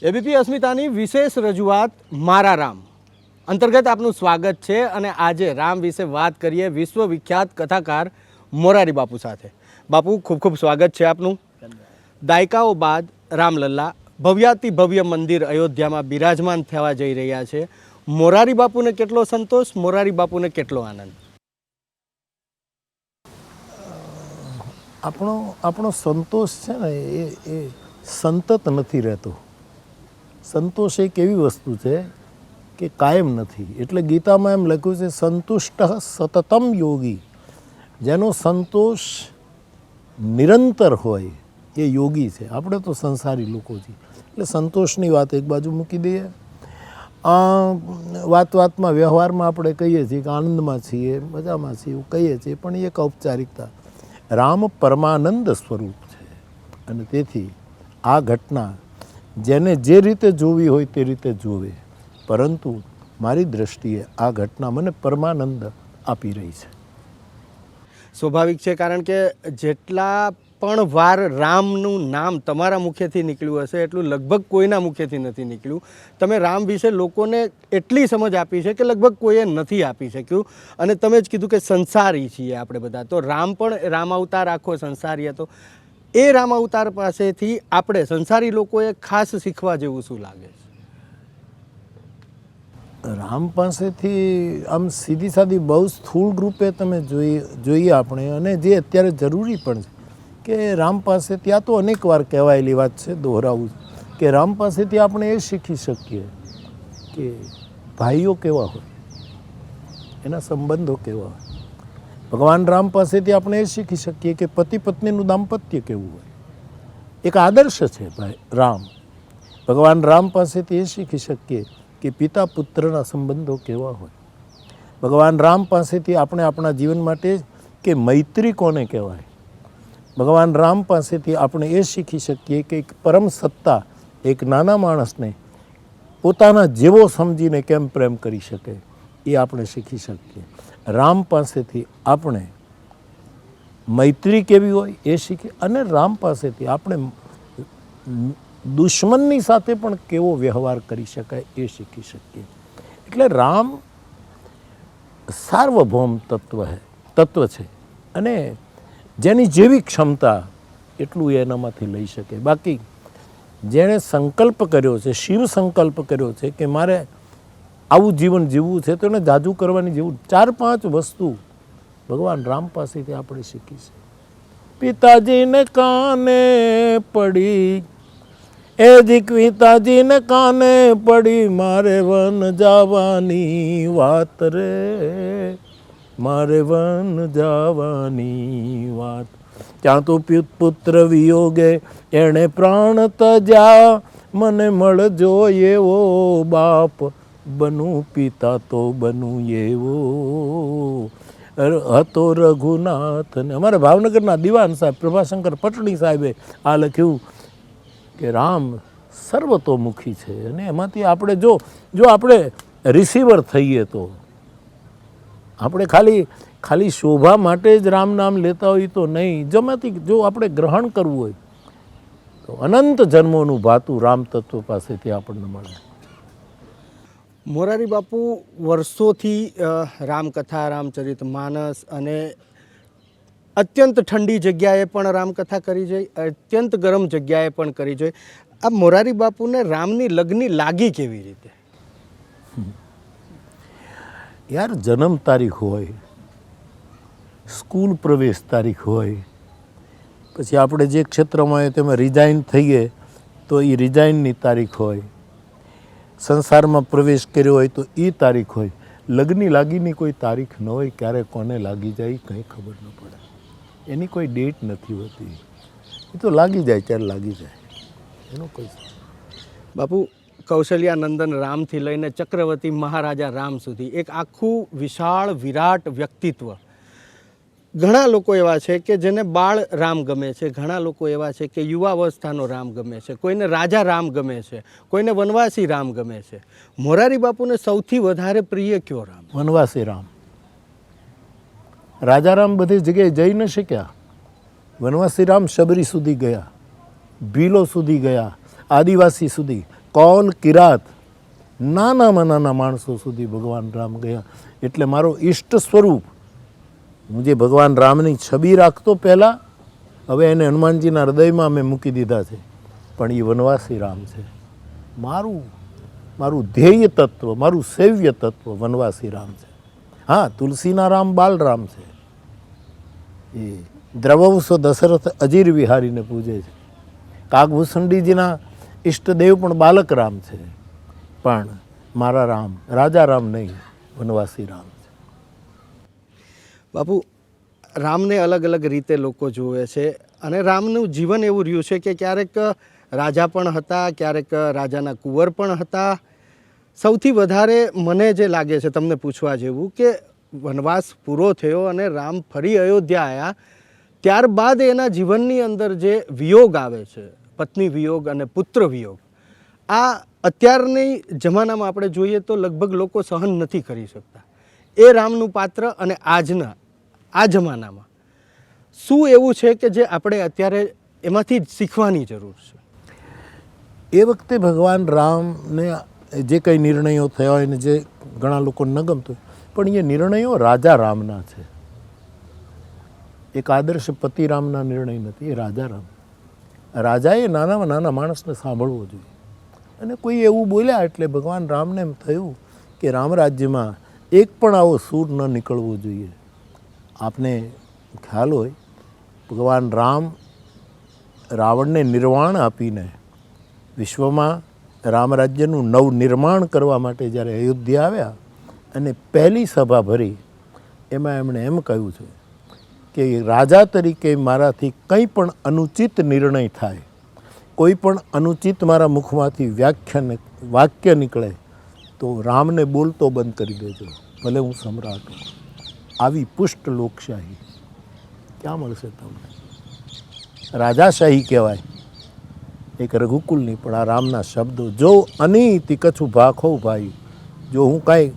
ABP અસ્મિતાની વિશેષ રજૂઆત મારા રામ અંતર્ગત આપનું સ્વાગત છે અને આજે રામ વિશે વાત કરીએ વિશ્વવિખ્યાત કથાકાર મોરારી બાપુ સાથે. બાપુ, ખૂબ ખૂબ સ્વાગત છે આપનું. દાયકાઓ બાદ રામલલ્લા ભવ્યાતિ ભવ્ય મંદિર અયોધ્યામાં બિરાજમાન થવા જઈ રહ્યા છે. મોરારી બાપુને કેટલો સંતોષ, મોરારી બાપુને કેટલો આનંદ? આપણો સંતોષ છે ને એ સંતત નથી રહેતો. સંતોષ એક એવી વસ્તુ છે કે કાયમ નથી. એટલે ગીતામાં એમ લખ્યું છે, સંતુષ્ટ સતતમ યોગી. જેનો સંતોષ નિરંતર હોય એ યોગી છે. આપણે તો સંસારી લોકો છીએ. એટલે સંતોષની વાત એક બાજુ મૂકી દઈએ. વાતમાં વ્યવહારમાં આપણે કહીએ છીએ કે આનંદમાં છીએ, મજામાં છીએ, એવું કહીએ છીએ, પણ એ એક ઔપચારિકતા. રામ પરમાનંદ સ્વરૂપ છે અને તેથી આ ઘટના જેને જે રીતે જોવી હોય તે રીતે જોવે, પરંતુ મારી દૃષ્ટિએ આ ઘટના મને પરમાનંદ આપી રહી છે. સ્વાભાવિક છે, કારણ કે જેટલા પણ વાર રામનું નામ તમારા મુખેથી નીકળ્યું હશે એટલું લગભગ કોઈના મુખેથી નથી નીકળ્યું. તમે રામ વિશે લોકોને એટલી સમજ આપી છે કે લગભગ કોઈએ નથી આપી શક્યું. અને તમે જ કીધું કે સંસારી છીએ આપણે બધા, તો રામ પણ રામ અવતાર આખો સંસારી હતો. એ રામ અવતાર પાસેથી આપણે સંસારી લોકોએ ખાસ શીખવા જેવું શું લાગે છે? રામ પાસેથી આમ સીધી સાદી બહુ સ્થૂળ રૂપે તમે જોઈએ આપણે, અને જે અત્યારે જરૂરી પણ છે કે રામ પાસેથી, આ તો અનેક વાર કહેવાયેલી વાત છે, દોહરાવું કે રામ પાસેથી આપણે એ શીખી શકીએ કે ભાઈઓ કેવા હોય, એના સંબંધો કેવા હોય. ભગવાન રામ પાસેથી આપણે એ શીખી શકીએ કે પતિ પત્નીનું દાંપત્ય કેવું હોય. એક આદર્શ છે ભાઈ રામ. ભગવાન રામ પાસેથી એ શીખી શકીએ કે પિતા પુત્રના સંબંધો કેવા હોય. ભગવાન રામ પાસેથી આપણે આપણા જીવન માટે કે મૈત્રી કોને કહેવાય. ભગવાન રામ પાસેથી આપણે એ શીખી શકીએ કે એક પરમ સત્તા એક નાના માણસને પોતાના જેવો સમજીને કેમ પ્રેમ કરી શકે, એ આપણે શીખી શકીએ. રામ પાસેથી આપણે મૈત્રી કેવી હોય એ શીખીએ, અને રામ પાસેથી આપણે દુશ્મનની સાથે પણ કેવો વ્યવહાર કરી શકાય એ શીખી શકીએ. એટલે રામ સાર્વભૌમ તત્વ છે, અને જેની જેવી ક્ષમતા એટલું એનામાંથી લઈ શકે. બાકી જેણે સંકલ્પ કર્યો છે, શિવ સંકલ્પ કર્યો છે કે મારે આવું જીવન જીવવું છે, તો એને જાજુ કરવાની જેવું 4-5 વસ્તુ ભગવાન રામ પાસેથી આપણે શીખી છે. પિતાજીને કાને પડી, એ જી પિતાજીને કાને પડી, મારે વન જવાની વાત રે, મારે વન જવાની વાત. ત્યાં તો પુત્ર વિયોગે એણે પ્રાણ તજ્યા, મને મળજો એવો બાપ, બનું પિતા તો બનું એવો. હતો રઘુનાથ ને અમારા ભાવનગરના દિવાન સાહેબ પ્રભાશંકર પટણી સાહેબે આ લખ્યું કે રામ સર્વતોમુખી છે. અને એમાંથી આપણે જો આપણે રિસીવર થઈએ તો આપણે ખાલી શોભા માટે જ રામ નામ લેતા હોય તો નહીં, જેમાંથી જો આપણે ગ્રહણ કરવું હોય તો અનંત જન્મોનું ભાતું રામ તત્વ પાસેથી આપણને મળે. મોરારી બાપુ વર્ષોથી રામકથા, રામચરિત માનસ અને અત્યંત ઠંડી જગ્યાએ પણ રામકથા કરી જોઈ, અત્યંત ગરમ જગ્યાએ પણ કરી જોઈ. આ મોરારી બાપુને રામની લગની લાગી કેવી રીતે? યાર, જન્મ તારીખ હોય, સ્કૂલ પ્રવેશ તારીખ હોય, પછી આપણે જે ક્ષેત્રમાં હોય તેમાં રિઝાઇન થઈએ તો એ રિઝાઇનની તારીખ હોય, સંસારમાં પ્રવેશ કર્યો હોય તો એ તારીખ હોય. લગ્નની લાગીની કોઈ તારીખ ન હોય, ક્યારે કોને લાગી જાય કંઈ ખબર ન પડે. એની કોઈ ડેટ નથી હોતી, એ તો લાગી જાય ત્યારે લાગી જાય, એનો કોઈ. બાપુ, કૌશલ્યાનંદન રામથી લઈને ચક્રવર્તી મહારાજા રામ સુધી એક આખું વિશાળ વિરાટ વ્યક્તિત્વ. ઘણા લોકો એવા છે કે જેને બાળ રામ ગમે છે, ઘણા લોકો એવા છે કે યુવાવસ્થાનો રામ ગમે છે, કોઈને રાજા રામ ગમે છે, કોઈને વનવાસી રામ ગમે છે. મોરારી બાપુને સૌથી વધારે પ્રિય કયો રામ? વનવાસી રામ. રાજા રામ બધી જગ્યાએ જઈ ન શક્યા. વનવાસી રામ શબરી સુધી ગયા, ભીલો સુધી ગયા, આદિવાસી સુધી, કૌલ કિરાત, નાનામાં નાના માણસો સુધી ભગવાન રામ ગયા. એટલે મારો ઈષ્ટ સ્વરૂપ, હું જે ભગવાન રામની છબી રાખતો પહેલાં, હવે એને હનુમાનજીના હૃદયમાં મેં મૂકી દીધા છે. પણ એ વનવાસી રામ છે. મારું ધ્યેય તત્વ, મારું સેવ્ય તત્વ વનવાસી રામ છે. હા, તુલસીના રામ બાલરામ છે. એ દ્રવવસો દશરથ અજીર વિહારીને પૂજે છે. કાગભૂષણજીના ઈષ્ટદેવ પણ બાલક રામ છે. પણ મારા રામ રાજા રામ નહીં, વનવાસી રામ છે. બાપુ, રામને અલગ અલગ રીતે લોકો જુએ છે અને રામનું જીવન એવું રહ્યું છે કે ક્યારેક રાજા પણ હતા, ક્યારેક રાજાના કુંવર પણ હતા. સૌથી વધારે મને જે લાગે છે તમને પૂછવા જેવું કે વનવાસ પૂરો થયો અને રામ ફરી અયોધ્યા આવ્યા, ત્યારબાદ એના જીવનની અંદર જે વિયોગ આવે છે, પત્ની વિયોગ અને પુત્ર વિયોગ, આ અત્યારની જમાનામાં આપણે જોઈએ તો લગભગ લોકો સહન નથી કરી શકતા. એ રામનું પાત્ર અને આજના આ જમાનામાં શું એવું છે કે જે આપણે અત્યારે એમાંથી શીખવાની જરૂર છે? એ વખતે ભગવાન રામને જે કંઈ નિર્ણયો થયા હોય ને જે ઘણા લોકોને ન ગમતો હોય, પણ એ નિર્ણયો રાજા રામના છે. એક આદર્શ પતિ રામના નિર્ણય નથી, એ રાજા રામ. રાજાએ નાનામાં નાના માણસને સાંભળવો જોઈએ. અને કોઈ એવું બોલ્યા એટલે ભગવાન રામને એમ થયું કે રામ રાજ્યમાં એક પણ આવો સૂર ન નીકળવો જોઈએ. આપને ખ્યાલ હોય, ભગવાન રામ રાવણને નિર્વાણ આપીને વિશ્વમાં રામ રાજ્યનું નવનિર્માણ કરવા માટે જ્યારે અયોધ્યા આવ્યા અને પહેલી સભા ભરી, એમાં એમણે એમ કહ્યું છે કે રાજા તરીકે મારાથી કંઈ પણ અનુચિત નિર્ણય થાય, કોઈ પણ અનુચિત મારા મુખમાંથી વાક્ય નીકળે તો રામને બોલતો બંધ કરી દેજો, ભલે હું સમ્રાટ હું. આવી પુષ્ટ લોકશાહી ક્યાં મળશે તમને? રાજાશાહી કહેવાય એક રઘુકુલની. પણ આ રામના શબ્દો, જો અનીતિ કછું ભાખો ભાઈ, જો હું કાંઈ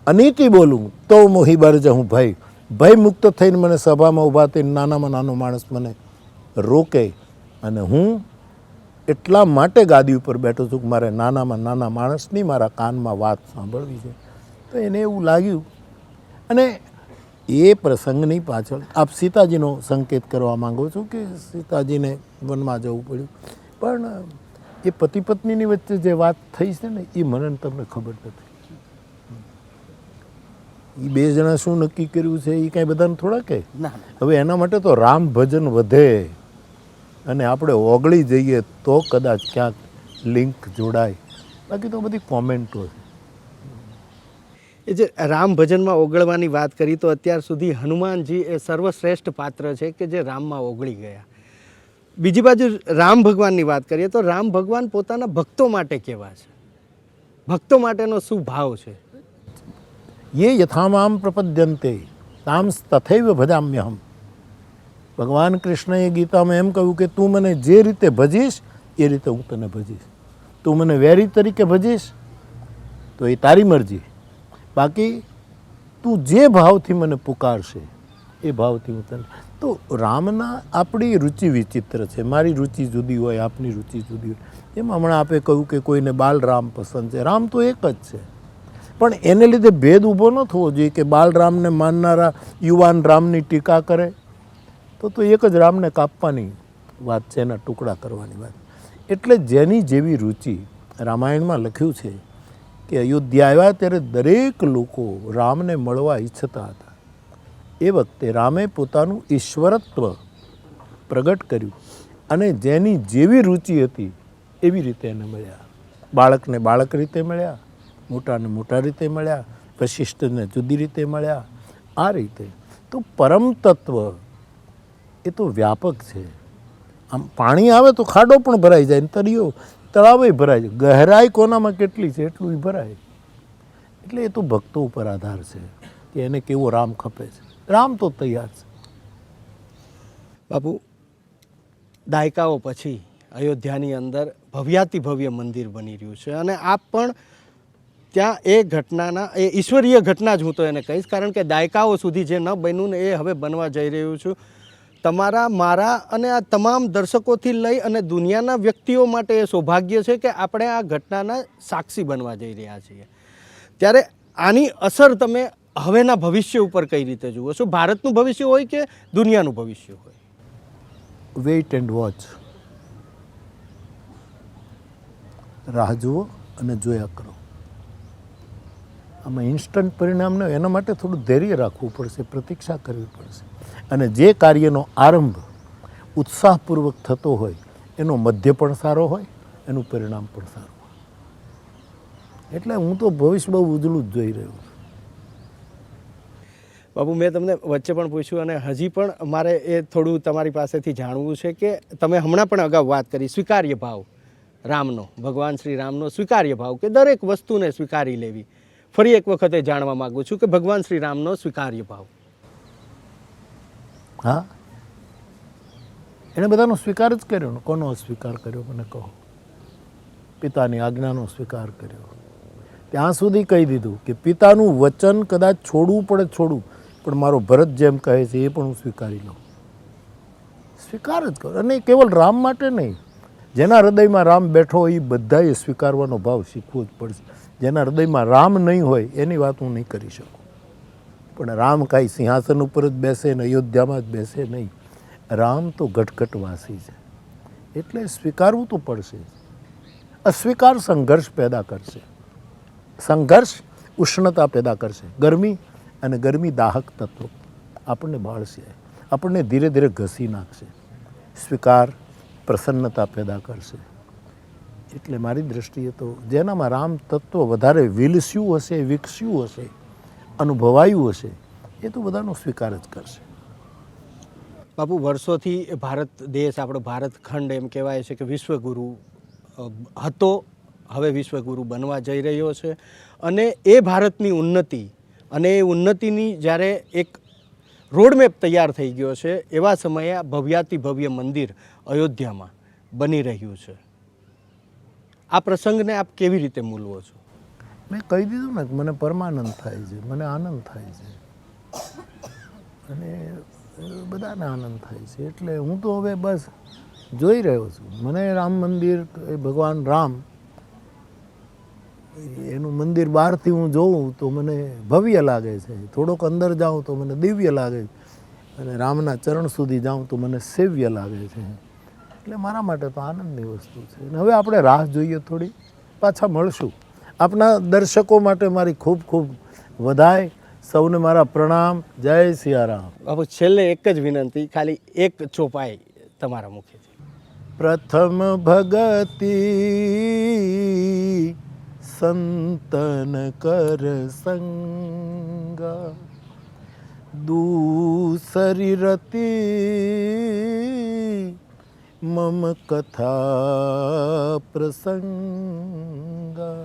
અનીતિ બોલું તો મોહી બર જાઉં ભાઈ. ભય મુક્ત થઈને મને સભામાં ઊભા થઈને નાનામાં નાનો માણસ મને રોકે અને હું એટલા માટે ગાદી ઉપર બેઠો છું કે મારે નાનામાં નાના માણસની મારા કાનમાં વાત સાંભળવી છે. તો એને એવું લાગ્યું. અને એ પ્રસંગની પાછળ આપ સીતાજીનો સંકેત કરવા માંગો છો કે સીતાજીને વનમાં જવું પડ્યું. પણ એ પતિ પત્નીની વચ્ચે જે વાત થઈ છે ને, એ મને તમને ખબર નથી. એ બે જણા શું નક્કી કર્યું છે એ કાંઈ બધાને થોડા કહે. હવે એના માટે તો રામ ભજન વધે અને આપણે ઓગળી જઈએ તો કદાચ ક્યાંક લિંક જોડાય. બાકી તો બધી કોમેન્ટો છે. એ જે રામ ભજનમાં ઓગળવાની વાત કરી તો અત્યાર સુધી હનુમાનજી એ સર્વશ્રેષ્ઠ પાત્ર છે કે જે રામમાં ઓગળી ગયા. બીજી બાજુ રામ ભગવાનની વાત કરીએ તો રામ ભગવાન પોતાના ભક્તો માટે કેવા છે? ભક્તો માટેનો શું ભાવ છે? ये यथामाम प्रपद्यन्ते ताम तथैव भजाम्यहम. ભગવાન કૃષ્ણએ ગીતામાં એમ કહ્યું કે તું મને જે રીતે ભજીશ એ રીતે હું તને ભજીશ. તું મને વેરી તરીકે ભજીશ તો એ તારી મરજી, બાકી તું જે ભાવથી મને પુકારશે એ ભાવથી હું તને. તો રામના આપણી રુચિ વિચિત્ર છે. મારી રુચિ જુદી હોય, આપની રુચિ જુદી હોય. એમાં હમણાં આપે કહ્યું કે કોઈને બાલરામ પસંદ છે. રામ તો એક જ છે, પણ એને લીધે ભેદ ઊભો ન થવો જોઈએ કે બાલરામને માનનારા યુવાન રામની ટીકા કરે તો એક જ રામને કાપવાની વાત છે, એના ટુકડા કરવાની વાત. એટલે જેની જેવી રુચિ, રામાયણમાં લખ્યું છે કે અયોધ્યા આવ્યા ત્યારે દરેક લોકો રામને મળવા ઈચ્છતા હતા. એ વખતે રામે પોતાનું ઈશ્વરત્વ પ્રગટ કર્યું અને જેની જેવી રુચિ હતી એવી રીતે એને મળ્યા. બાળકને બાળક રીતે મળ્યા, મોટાને મોટા રીતે મળ્યા, વશિષ્ઠને જુદી રીતે મળ્યા. આ રીતે તો પરમ તત્વ એ તો વ્યાપક છે. આમ પાણી આવે તો ખાડો પણ ભરાઈ જાય, તળિયો તળાવે ભરાય જાય. ગહેરાઈ કોનામાં કેટલી છે એટલું ભરાય. એટલે એ તો ભક્તો ઉપર આધાર છે કે એને કેવો રામ ખપે છે. રામ તો તૈયાર છે. બાપુ, દાયકાઓ પછી અયોધ્યાની અંદર ભવ્યાતિ ભવ્ય મંદિર બની રહ્યું છે અને આપ પણ ત્યાં એ ઘટનાના, એ ઈશ્વરીય ઘટના જ હું તો એને કહીશ, કારણ કે દાયકાઓ સુધી જે ન બન્યું ને એ હવે બનવા જઈ રહ્યું છું. તમારા મારા અને આ તમામ દર્શકોથી લઈ અને દુનિયાના વ્યક્તિઓ માટે એ સૌભાગ્ય છે કે આપણે આ ઘટનાના સાક્ષી બનવા જઈ રહ્યા છીએ. ત્યારે આની અસર તમે હવેના ભવિષ્ય ઉપર કઈ રીતે જુઓ છો? ભારતનું ભવિષ્ય હોય કે દુનિયાનું ભવિષ્ય હોય? Weight and watch. રાહ જુઓ અને જોયા કરો. આમાં ઇન્સ્ટન્ટ પરિણામ ન હોય એના માટે થોડું ધૈર્ય રાખવું પડશે, પ્રતીક્ષા કરવી પડશે. અને જે કાર્યનો આરંભ ઉત્સાહપૂર્વક થતો હોય એનો મધ્ય પણ સારો હોય, એનું પરિણામ પણ સારું હોય. એટલે હું તો ભવિષ્ય બહુ ઉજળું જ જોઈ રહ્યો છું. બાબુ, મેં તમને વચ્ચે પણ પૂછ્યું અને હજી પણ મારે એ થોડું તમારી પાસેથી જાણવું છે કે તમે હમણાં પણ અગાઉ વાત કરી સ્વીકાર્ય ભાવ રામનો, ભગવાન શ્રી રામનો સ્વીકાર્ય ભાવ કે દરેક વસ્તુને સ્વીકારી લેવી. ફરી એક વખતે જાણવા માગું છું કે ભગવાન શ્રી રામનો સ્વીકાર્ય ભાવ. હા, એણે બધાનો સ્વીકાર જ કર્યો ને. કોનો સ્વીકાર કર્યો મને કહો? પિતાની આજ્ઞાનો સ્વીકાર કર્યો. ત્યાં સુધી કહી દીધું કે પિતાનું વચન કદાચ છોડવું પડે છોડવું, પણ મારો ભરત જેમ કહે છે એ પણ હું સ્વીકારી લઉં. સ્વીકાર જ કરો. અને કેવલ રામ માટે નહીં, જેના હૃદયમાં રામ બેઠો હોય એ બધાએ સ્વીકારવાનો ભાવ શીખવો જ પડશે. જેના હૃદયમાં રામ નહીં હોય એની વાત હું નહીં કરી શકું. પણ રામ કાંઈ સિંહાસન ઉપર જ બેસે ને અયોધ્યામાં જ બેસે નહીં. રામ તો ઘટઘટવાસી છે, એટલે સ્વીકારવું તો પડશે. અસ્વીકાર સંઘર્ષ પેદા કરશે. સંઘર્ષ ઉષ્ણતા પેદા કરશે. ગરમી, અને ગરમી દાહક તત્વ આપણને બાળશે, આપણને ધીરે ધીરે ઘસી નાખશે. સ્વીકાર પ્રસન્નતા પેદા કરશે. એટલે મારી દૃષ્ટિએ તો જેનામાં રામ તત્વ વધારે વિલસ્યું હશે, વિકસ્યું હશે, અનુભવાયું હશે, એ તો બધાનો સ્વીકાર જ કરશે. બાપુ, વર્ષોથી ભારત દેશ, આપણો ભારત ખંડ એમ કહેવાય છે કે વિશ્વગુરુ હતો, હવે વિશ્વગુરુ બનવા જઈ રહ્યો છે. અને એ ભારતની ઉન્નતિ અને એ ઉન્નતિની જ્યારે એક રોડમેપ તૈયાર થઈ ગયો છે એવા સમયે આ ભવ્યાતિ ભવ્ય મંદિર અયોધ્યામાં બની રહ્યું છે. આ પ્રસંગને આપ કેવી રીતે મૂલવો છો? મેં કહી દીધું ને કે મને પરમાનંદ થાય છે, મને આનંદ થાય છે, અને બધાને આનંદ થાય છે. એટલે હું તો હવે બસ જોઈ રહ્યો છું. મને રામ મંદિર, ભગવાન રામ, એનું મંદિર બહારથી હું જોઉં તો મને ભવ્ય લાગે છે. થોડોક અંદર જાઉં તો મને દિવ્ય લાગે છે, અને રામના ચરણ સુધી જાઉં તો મને સેવ્ય લાગે છે. એટલે મારા માટે તો આનંદની વસ્તુ છે. અને હવે આપણે રાહ જોઈએ થોડી, પાછા મળશું. આપના દર્શકો માટે મારી ખૂબ ખૂબ વધાઈ, સૌને મારા પ્રણામ. જય સિયારામ. બાપુ, છેલ્લે એક જ વિનંતી, ખાલી એક ચોપાઈ તમારા મુખેથી. પ્રથમ ભગતિ સંતન કર સંગા, દૂસરી રતિ મમ કથા પ્રસંગા,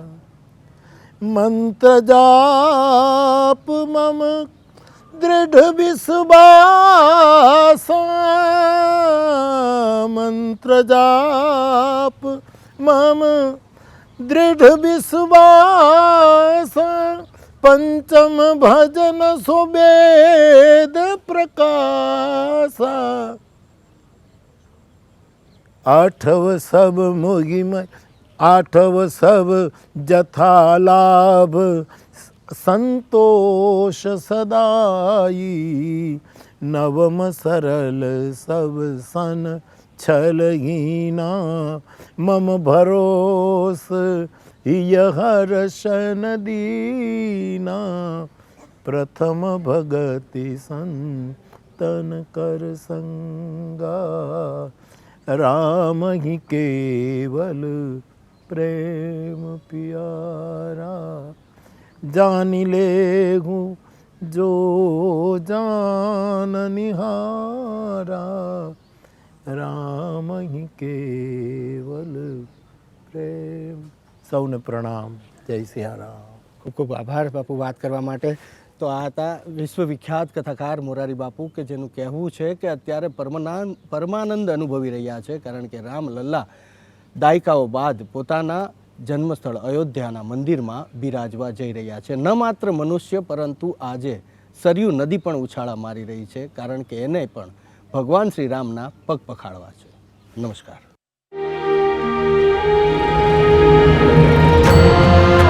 મંત્ર જાપ મમ દૃઢ વિશ્વાસ, મંત્ર જાપ મમ દૃઢ વિશ્વાસ, પંચમ ભજન સુબેદ પ્રકાશ, આઠવ સબ મોગીમય, આઠવ સબ જથા લાભ, સંતોષ સદાઈ, નવમ સરલ સબ સન છલહીના, મમ ભરોસ હર્ષન દીના, પ્રથમ ભગતિ સંતન કર સંગા, રામ હિ કેવલ પ્રેમ પ્યારા, જાની લેહું જો જાન નિહારા, રામ હિ કેવલ પ્રેમ. સૌને પ્રણામ. જય સિયારામ. ખૂબ ખૂબ આભાર બાપુ વાત કરવા માટે. તો આ હતા વિશ્વવિખ્યાત કથાકાર મોરારી બાપુ, કે જેનું કહેવું છે કે અત્યારે પરમાનંદ અનુભવી રહ્યા છે, કારણ કે રામલલ્લા દાયકાઓ બાદ પોતાના જન્મસ્થળ અયોધ્યાના મંદિરમાં બિરાજવા જઈ રહ્યા છે. ન માત્ર મનુષ્ય, પરંતુ આજે સરયુ નદી પણ ઉછાળા મારી રહી છે, કારણ કે એને પણ ભગવાન શ્રી રામના પગ પખાળવા છે. નમસ્કાર.